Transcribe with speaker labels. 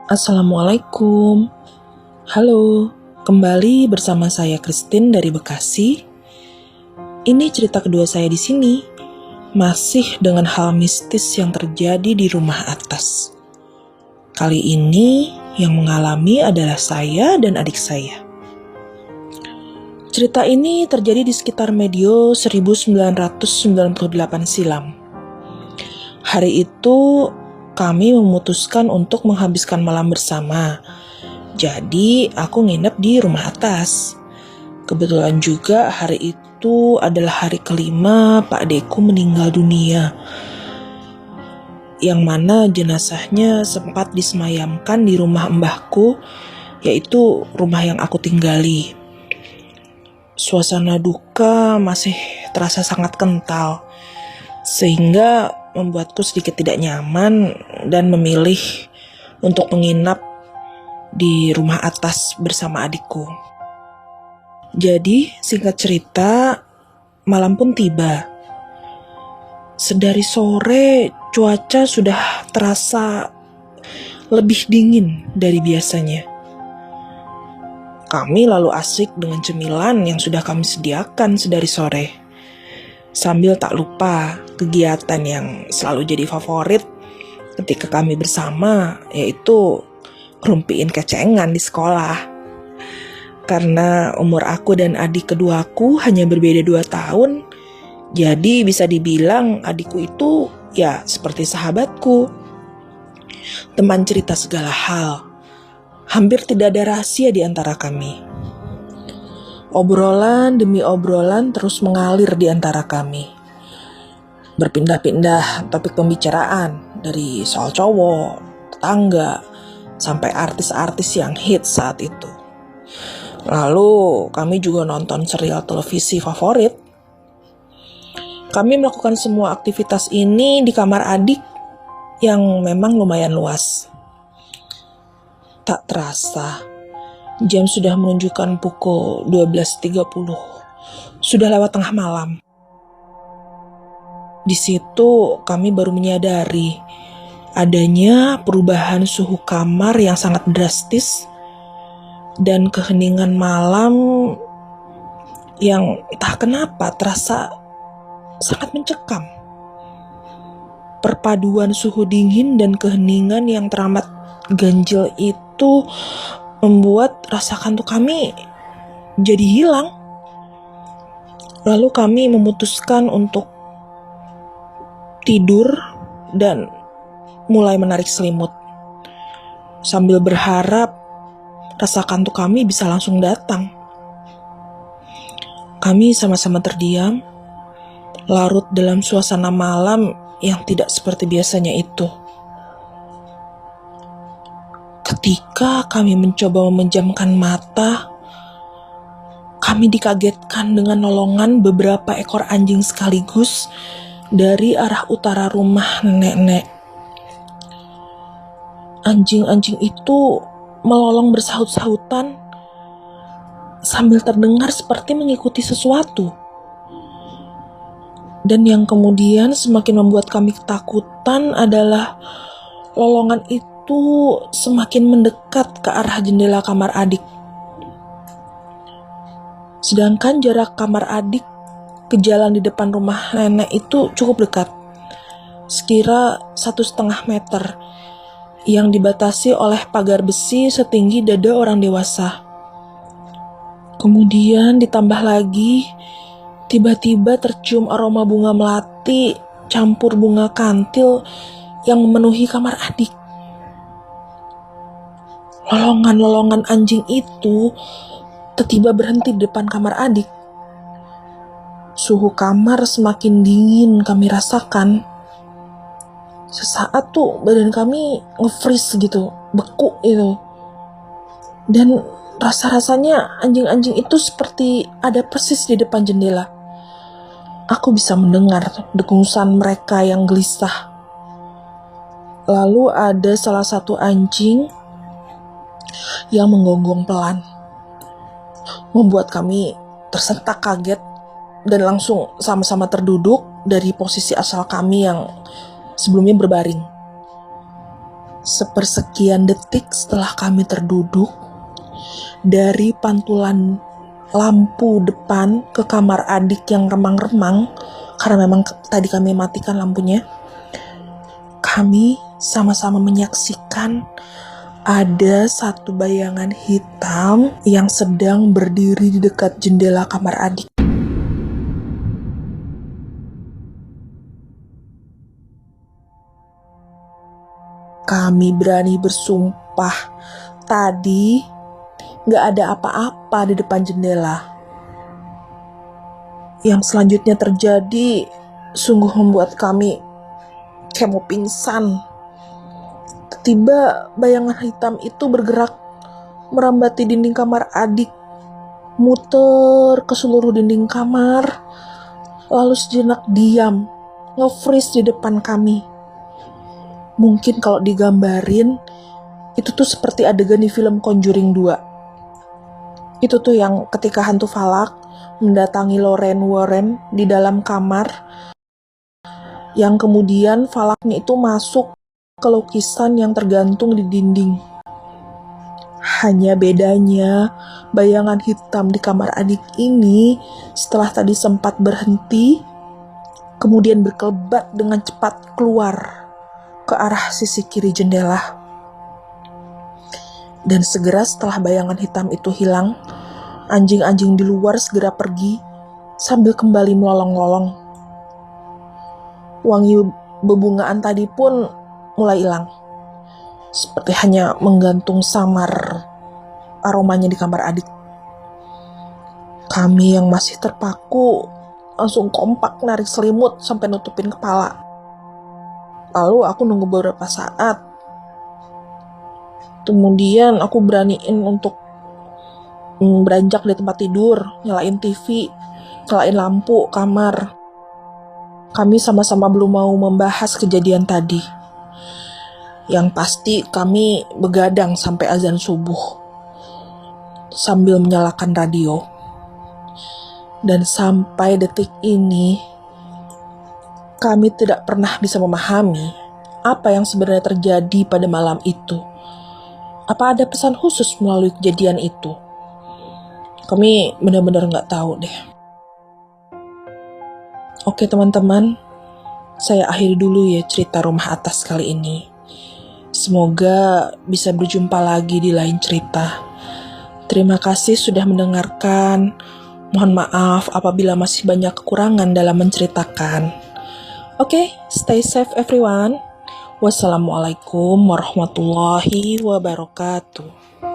Speaker 1: Assalamualaikum. Halo, kembali bersama saya Christine dari Bekasi. Ini cerita kedua saya di sini, masih dengan hal mistis yang terjadi di rumah atas. Kali ini yang mengalami adalah saya dan adik saya. Cerita ini terjadi di sekitar medio 1998 silam. Hari itu kami memutuskan untuk menghabiskan malam bersama. Jadi aku nginep di rumah atas. Kebetulan juga hari itu adalah hari kelima Pak Deku meninggal dunia, yang mana jenazahnya sempat disemayamkan di rumah mbahku, yaitu rumah yang aku tinggali. Suasana duka masih terasa sangat kental, sehingga membuatku sedikit tidak nyaman dan memilih untuk menginap di rumah atas bersama adikku. Jadi, singkat cerita, malam pun tiba. Sedari sore, cuaca sudah terasa lebih dingin dari biasanya. Kami lalu asik dengan cemilan yang sudah kami sediakan sedari sore. Sambil tak lupa kegiatan yang selalu jadi favorit ketika kami bersama, yaitu ngerumpiin kecengan di sekolah. Karena umur aku dan adik keduaku hanya berbeda 2 tahun, jadi bisa dibilang adikku itu ya seperti sahabatku. Teman cerita segala hal. Hampir tidak ada rahasia di antara kami. Obrolan demi obrolan terus mengalir di antara kami. Berpindah-pindah topik pembicaraan, dari soal cowok, tetangga, sampai artis-artis yang hits saat itu. Lalu kami juga nonton serial televisi favorit. Kami melakukan semua aktivitas ini di kamar adik yang memang lumayan luas. Tak terasa, jam sudah menunjukkan pukul 12.30. Sudah lewat tengah malam. Di situ kami baru menyadari adanya perubahan suhu kamar yang sangat drastis dan keheningan malam yang entah kenapa terasa sangat mencekam. Perpaduan suhu dingin dan keheningan yang teramat ganjil itu membuat rasa kantuk kami jadi hilang. Lalu kami memutuskan untuk tidur dan mulai menarik selimut, sambil berharap rasa kantuk kami bisa langsung datang. Kami sama-sama terdiam, larut dalam suasana malam yang tidak seperti biasanya itu. Ketika kami mencoba memejamkan mata, kami dikagetkan dengan nolongan beberapa ekor anjing sekaligus dari arah utara rumah nenek. Anjing-anjing itu melolong bersahut-sahutan sambil terdengar seperti mengikuti sesuatu. Dan yang kemudian semakin membuat kami ketakutan adalah lolongan itu semakin mendekat ke arah jendela kamar adik. Sedangkan jarak kamar adik ke jalan di depan rumah nenek itu cukup dekat, sekira 1,5 meter, yang dibatasi oleh pagar besi setinggi dada orang dewasa. Kemudian ditambah lagi, tiba-tiba tercium aroma bunga melati campur bunga kantil yang memenuhi kamar adik. Lolongan-lolongan anjing itu tiba-tiba berhenti di depan kamar adik. Suhu kamar semakin dingin kami rasakan. Sesaat tuh badan kami nge-freeze gitu, beku itu. Dan rasa-rasanya anjing-anjing itu seperti ada persis di depan jendela. Aku bisa mendengar dengusan mereka yang gelisah. Lalu ada salah satu anjing yang menggonggong pelan, membuat kami tersentak kaget dan langsung sama-sama terduduk dari posisi asal kami yang sebelumnya berbaring. Sepersekian detik setelah kami terduduk, dari pantulan lampu depan ke kamar adik yang remang-remang, karena memang tadi kami matikan lampunya, kami sama-sama menyaksikan ada satu bayangan hitam yang sedang berdiri di dekat jendela kamar adik. Kami berani bersumpah, tadi gak ada apa-apa di depan jendela. Yang selanjutnya terjadi sungguh membuat kami kayak mau pingsan. Tiba bayangan hitam itu bergerak merambati dinding kamar adik, muter ke seluruh dinding kamar, lalu sejenak diam, nge-freeze di depan kami. Mungkin kalau digambarin, itu tuh seperti adegan di film Conjuring 2. Itu tuh yang ketika hantu falak mendatangi Lorraine Warren di dalam kamar, yang kemudian falaknya itu masuk ke lukisan yang tergantung di dinding. Hanya bedanya, bayangan hitam di kamar adik ini setelah tadi sempat berhenti, kemudian berkelebat dengan cepat keluar ke arah sisi kiri jendela. Dan segera setelah bayangan hitam itu hilang, anjing-anjing di luar segera pergi sambil kembali melolong-lolong. Wangi bebungaan tadi pun mulai hilang, seperti hanya menggantung samar aromanya di kamar adik. Kami yang masih terpaku langsung kompak narik selimut sampai nutupin kepala. Lalu aku nunggu beberapa saat. Kemudian aku beraniin untuk beranjak di tempat tidur, nyalain TV, nyalain lampu kamar. Kami sama-sama belum mau membahas kejadian tadi. Yang pasti kami begadang sampai azan subuh sambil menyalakan radio. Dan sampai detik ini kami tidak pernah bisa memahami apa yang sebenarnya terjadi pada malam itu. Apa ada pesan khusus melalui kejadian itu? Kami benar-benar nggak tahu deh. Oke teman-teman, saya akhiri dulu ya cerita rumah atas kali ini. Semoga bisa berjumpa lagi di lain cerita. Terima kasih sudah mendengarkan. Mohon maaf apabila masih banyak kekurangan dalam menceritakan. Oke, stay safe everyone. Wassalamualaikum warahmatullahi wabarakatuh.